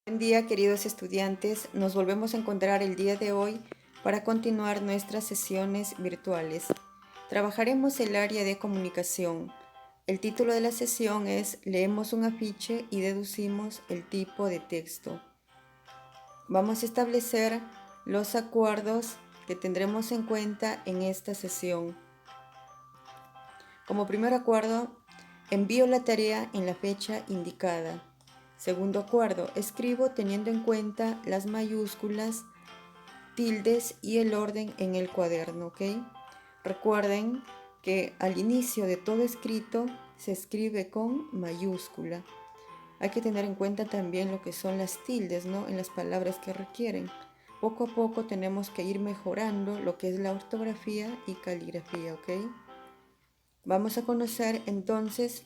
Buen día, queridos estudiantes. Nos volvemos a encontrar el día de hoy para continuar nuestras sesiones virtuales. Trabajaremos el área de comunicación. El título de la sesión es Leemos un afiche y deducimos el tipo de texto. Vamos a establecer los acuerdos que tendremos en cuenta en esta sesión. Como primer acuerdo, envío la tarea en la fecha indicada. Segundo acuerdo, escribo teniendo en cuenta las mayúsculas, tildes y el orden en el cuaderno, ¿ok? Recuerden que al inicio de todo escrito se escribe con mayúscula. Hay que tener en cuenta también lo que son las tildes, ¿no? En las palabras que requieren. Poco a poco tenemos que ir mejorando lo que es la ortografía y caligrafía, ¿ok? Vamos a conocer entonces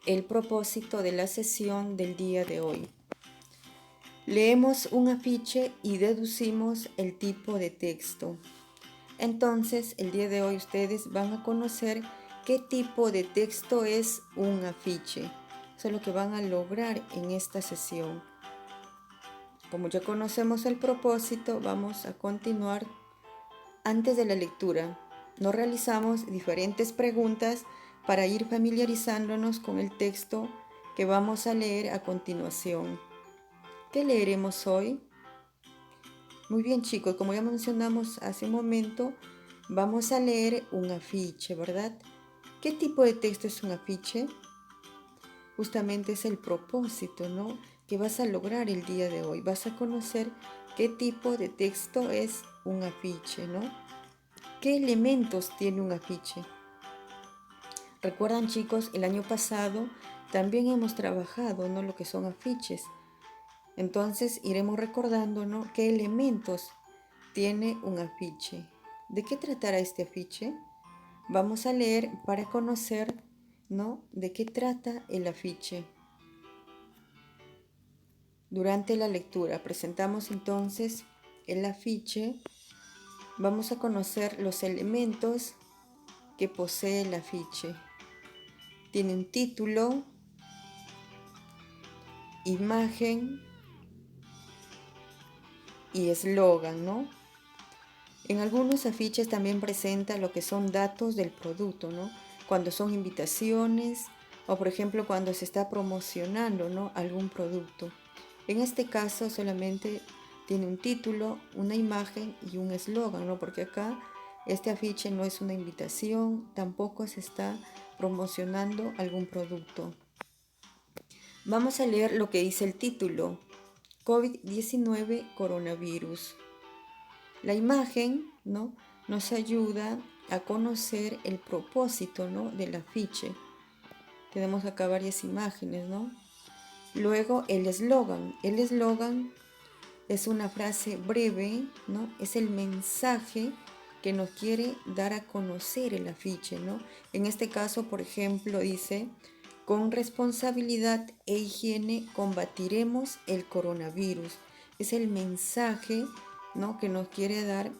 el propósito de la sesión del día de hoy. Leemos un afiche y deducimos el tipo de texto. Entonces, el día de hoy ustedes van a conocer qué tipo de texto es un afiche. Eso es lo que van a lograr en esta sesión. Como ya conocemos el propósito, vamos a continuar. Antes de la lectura, nos realizamos diferentes preguntas para ir familiarizándonos con el texto que vamos a leer a continuación. ¿Qué leeremos hoy? Muy bien, chicos, como ya mencionamos hace un momento, vamos a leer un afiche, ¿verdad? ¿Qué tipo de texto es un afiche? Justamente es el propósito, ¿no? Que vas a lograr el día de hoy. Vas a conocer qué tipo de texto es un afiche, ¿no? ¿Qué elementos tiene un afiche? Recuerdan, chicos, el año pasado también hemos trabajado, ¿no? Lo que son afiches. Entonces iremos recordando, ¿no? ¿Qué elementos tiene un afiche? ¿De qué tratará este afiche? Vamos a leer para conocer, ¿no? ¿De qué trata el afiche? Durante la lectura presentamos entonces el afiche. Vamos a conocer los elementos que posee el afiche. Tiene un título, imagen y eslogan, ¿no? En algunos afiches también presenta lo que son datos del producto, ¿no? Cuando son invitaciones o por ejemplo cuando se está promocionando, ¿no? Algún producto. En este caso solamente tiene un título, una imagen y un eslogan, ¿no? Porque acá este afiche no es una invitación, tampoco se está promocionando algún producto. Vamos a leer lo que dice el título: COVID-19 coronavirus. La imagen, ¿no? Nos ayuda a conocer el propósito, ¿no? Del afiche. Tenemos acá varias imágenes, ¿no? Luego el eslogan. El eslogan es una frase breve, ¿no? Es el mensaje que nos quiere dar a conocer el afiche, ¿no? En este caso, por ejemplo, dice: con responsabilidad e higiene combatiremos el coronavirus. Es el mensaje, ¿no? Que nos quiere dar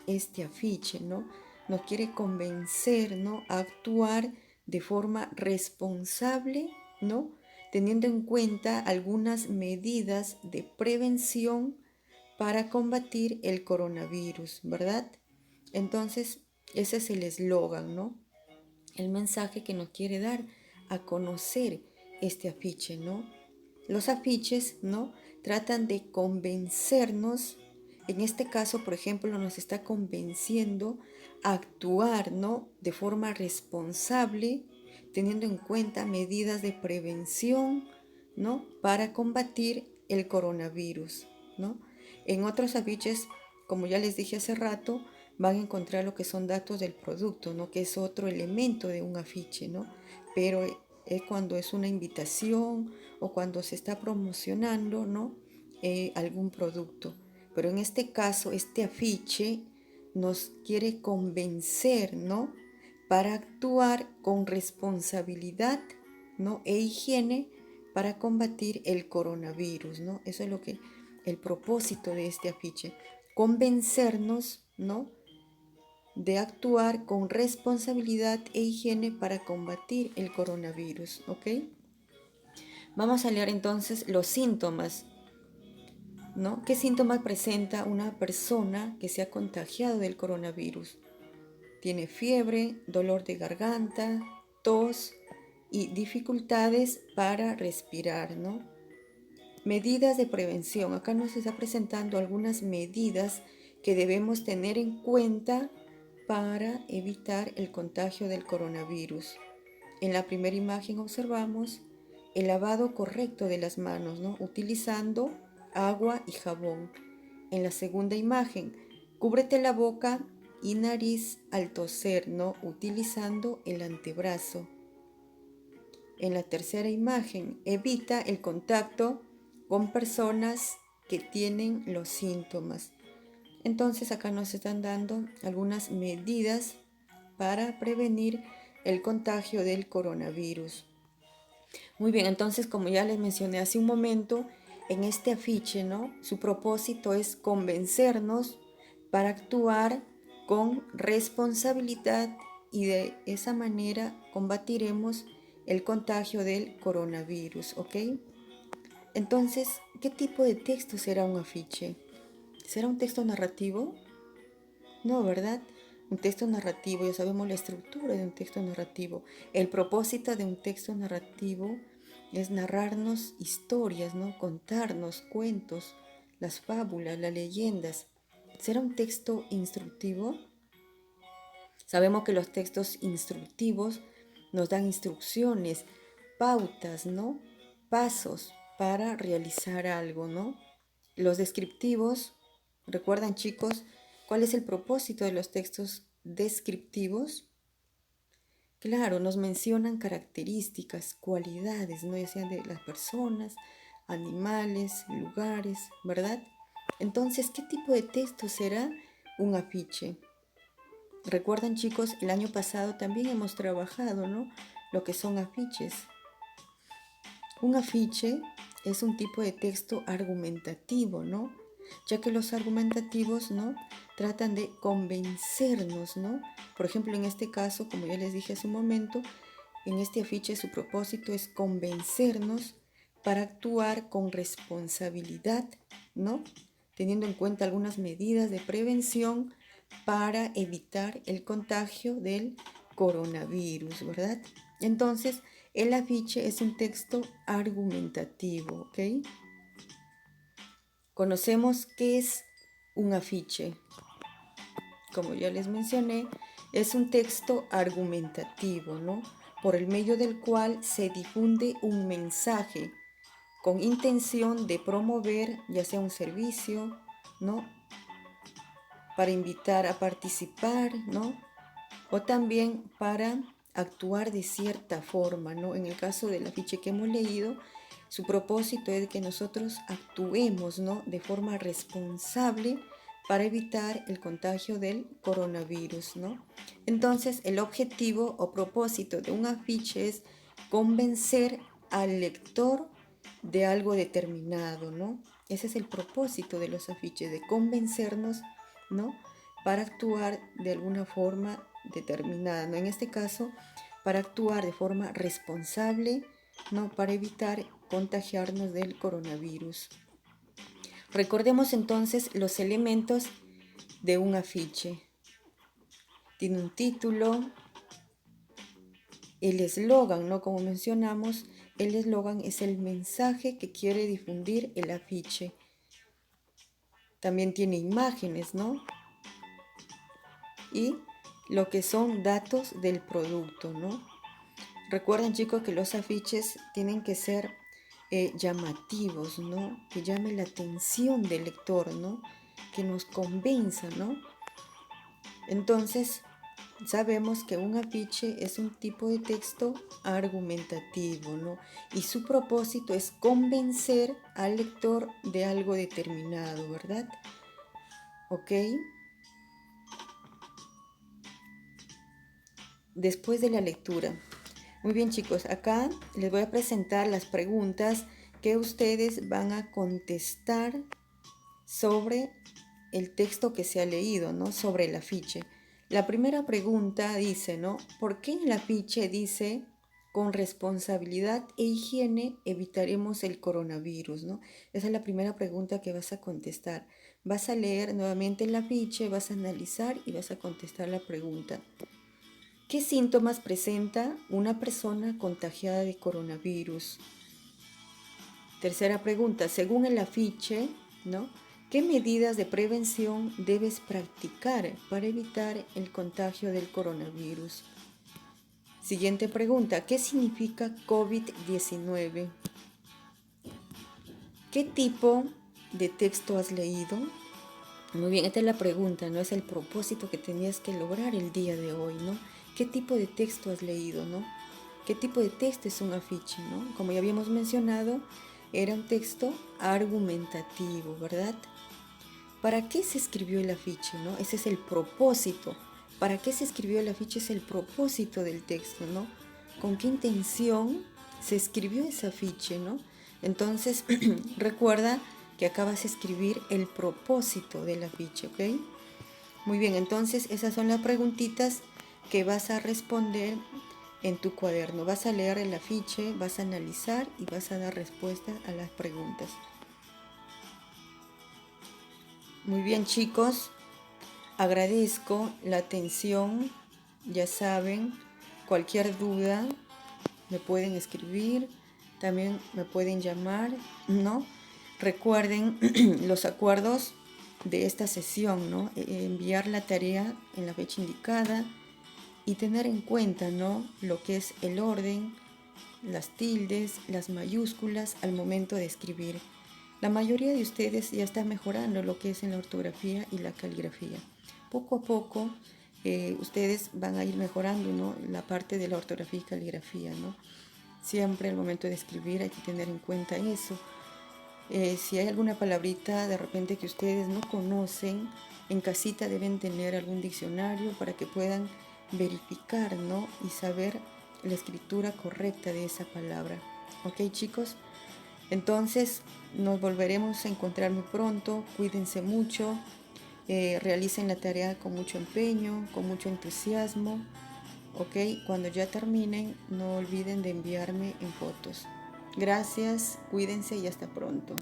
este afiche, ¿no? Nos quiere convencer, ¿no? A actuar de forma responsable, ¿no? Teniendo en cuenta algunas medidas de prevención para combatir el coronavirus, ¿verdad? Entonces, ese es el eslogan, ¿no? El mensaje que nos quiere dar a conocer este afiche, ¿no? Los afiches, ¿no? Tratan de convencernos. En este caso, por ejemplo, nos está convenciendo a actuar, ¿no? De forma responsable, teniendo en cuenta medidas de prevención, ¿no? Para combatir el coronavirus, ¿no? En otros afiches, como ya les dije hace rato, van a encontrar lo que son datos del producto, ¿no? Que es otro elemento de un afiche, ¿no? Pero es cuando es una invitación o cuando se está promocionando, ¿no? Algún producto. Pero en este caso, este afiche nos quiere convencer, ¿no? Para actuar con responsabilidad, ¿no? E higiene para combatir el coronavirus, ¿no? Eso es lo que el propósito de este afiche, convencernos, ¿no? De actuar con responsabilidad e higiene para combatir el coronavirus, ¿ok? Vamos a leer entonces los síntomas. ¿no? ¿Qué síntomas presenta una persona que se ha contagiado del coronavirus? Tiene fiebre, dolor de garganta, tos y dificultades para respirar, ¿no? Medidas de prevención. Acá nos está presentando algunas medidas que debemos tener en cuenta para evitar el contagio del coronavirus. En la primera imagen observamos el lavado correcto de las manos, ¿no? Utilizando agua y jabón. En la segunda imagen, cúbrete la boca y nariz al toser, ¿no? Utilizando el antebrazo. En la tercera imagen, evita el contacto con personas que tienen los síntomas. Entonces acá nos están dando algunas medidas para prevenir el contagio del coronavirus. Muy bien, entonces como ya les mencioné hace un momento, en este afiche, ¿no? Su propósito es convencernos para actuar con responsabilidad y de esa manera combatiremos el contagio del coronavirus, ¿ok? Entonces, ¿qué tipo de texto será un afiche? ¿Será un texto narrativo? No, ¿verdad? Un texto narrativo, ya sabemos la estructura de un texto narrativo. El propósito de un texto narrativo es narrarnos historias, ¿no? Contarnos cuentos, las fábulas, las leyendas. ¿Será un texto instructivo? Sabemos que los textos instructivos nos dan instrucciones, pautas, ¿no? Pasos para realizar algo, ¿no? Los descriptivos, ¿recuerdan, chicos, cuál es el propósito de los textos descriptivos? Claro, nos mencionan características, cualidades, ¿no? Ya sean de las personas, animales, lugares, ¿verdad? Entonces, ¿qué tipo de texto será un afiche? Recuerdan, chicos, el año pasado también hemos trabajado, ¿no? Lo que son afiches. Un afiche es un tipo de texto argumentativo, ¿no? Ya que los argumentativos, ¿no? Tratan de convencernos, ¿no? Por ejemplo, en este caso, como ya les dije hace un momento, en este afiche su propósito es convencernos para actuar con responsabilidad, ¿no? Teniendo en cuenta algunas medidas de prevención para evitar el contagio del coronavirus, ¿verdad? Entonces, el afiche es un texto argumentativo, ¿ok? Conocemos qué es un afiche. Como ya les mencioné, es un texto argumentativo, ¿no? Por el medio del cual se difunde un mensaje con intención de promover ya sea un servicio, ¿no? Para invitar a participar, ¿no? O también para actuar de cierta forma, ¿no? En el caso del afiche que hemos leído, su propósito es que nosotros actuemos, ¿no? De forma responsable para evitar el contagio del coronavirus, ¿no? Entonces, el objetivo o propósito de un afiche es convencer al lector de algo determinado, ¿no? Ese es el propósito de los afiches, de convencernos, ¿no? Para actuar de alguna forma determinada, ¿no? En este caso, para actuar de forma responsable, ¿no? Para evitar contagiarnos del coronavirus. Recordemos entonces los elementos de un afiche. Tiene un título, el eslogan, ¿no? Como mencionamos, el eslogan es el mensaje que quiere difundir el afiche. También tiene imágenes, ¿no? Y lo que son datos del producto, ¿no? Recuerden, chicos, que los afiches tienen que ser llamativos, ¿no? Que llame la atención del lector, ¿no? Que nos convenza, ¿no? Entonces, sabemos que un afiche es un tipo de texto argumentativo, ¿no? Y su propósito es convencer al lector de algo determinado, ¿verdad? ¿Ok? Después de la lectura. Muy bien, chicos, acá les voy a presentar las preguntas que ustedes van a contestar sobre el texto que se ha leído, ¿no? Sobre el afiche. La primera pregunta dice, ¿no? ¿Por qué en el afiche dice Con responsabilidad e higiene evitaremos el coronavirus, ¿no? Esa es la primera pregunta que vas a contestar. Vas a leer nuevamente el afiche, vas a analizar y vas a contestar la pregunta. ¿Qué síntomas presenta una persona contagiada de coronavirus? Tercera pregunta, según el afiche, ¿no? ¿Qué medidas de prevención debes practicar para evitar el contagio del coronavirus? Siguiente pregunta, ¿qué significa COVID-19? ¿Qué tipo de texto has leído? Muy bien, esta es la pregunta, ¿no? Es el propósito que tenías que lograr el día de hoy, ¿no? ¿Qué tipo de texto has leído, no? ¿Qué tipo de texto es un afiche, no? Como ya habíamos mencionado, era un texto argumentativo, ¿verdad? ¿Para qué se escribió el afiche, no? Ese es el propósito. ¿Para qué se escribió el afiche? Es el propósito del texto, ¿no? ¿Con qué intención se escribió ese afiche, no? Entonces, recuerda que acabas de escribir el propósito del afiche, ¿ok? Muy bien, entonces esas son las preguntitas que vas a responder en tu cuaderno. Vas a leer el afiche, vas a analizar y vas a dar respuesta a las preguntas. Muy bien, chicos, agradezco la atención. Ya saben, cualquier duda me pueden escribir, también me pueden llamar, ¿no? Recuerden los acuerdos de esta sesión, ¿no? Enviar la tarea en la fecha indicada y tener en cuenta, ¿no? Lo que es el orden, las tildes, las mayúsculas al momento de escribir. La mayoría de ustedes ya está mejorando lo que es en la ortografía y la caligrafía. Poco a poco ustedes van a ir mejorando, ¿no? La parte de la ortografía y caligrafía, ¿no? Siempre al momento de escribir hay que tener en cuenta eso. Si hay alguna palabrita de repente que ustedes no conocen, en casita deben tener algún diccionario para que puedan verificar, ¿no? Y saber la escritura correcta de esa palabra. ¿Ok, chicos? Entonces nos volveremos a encontrar muy pronto. Cuídense mucho. Realicen la tarea con mucho empeño, con mucho entusiasmo. ¿Ok? Cuando ya terminen, no olviden de enviarme en fotos. Gracias, cuídense y hasta pronto.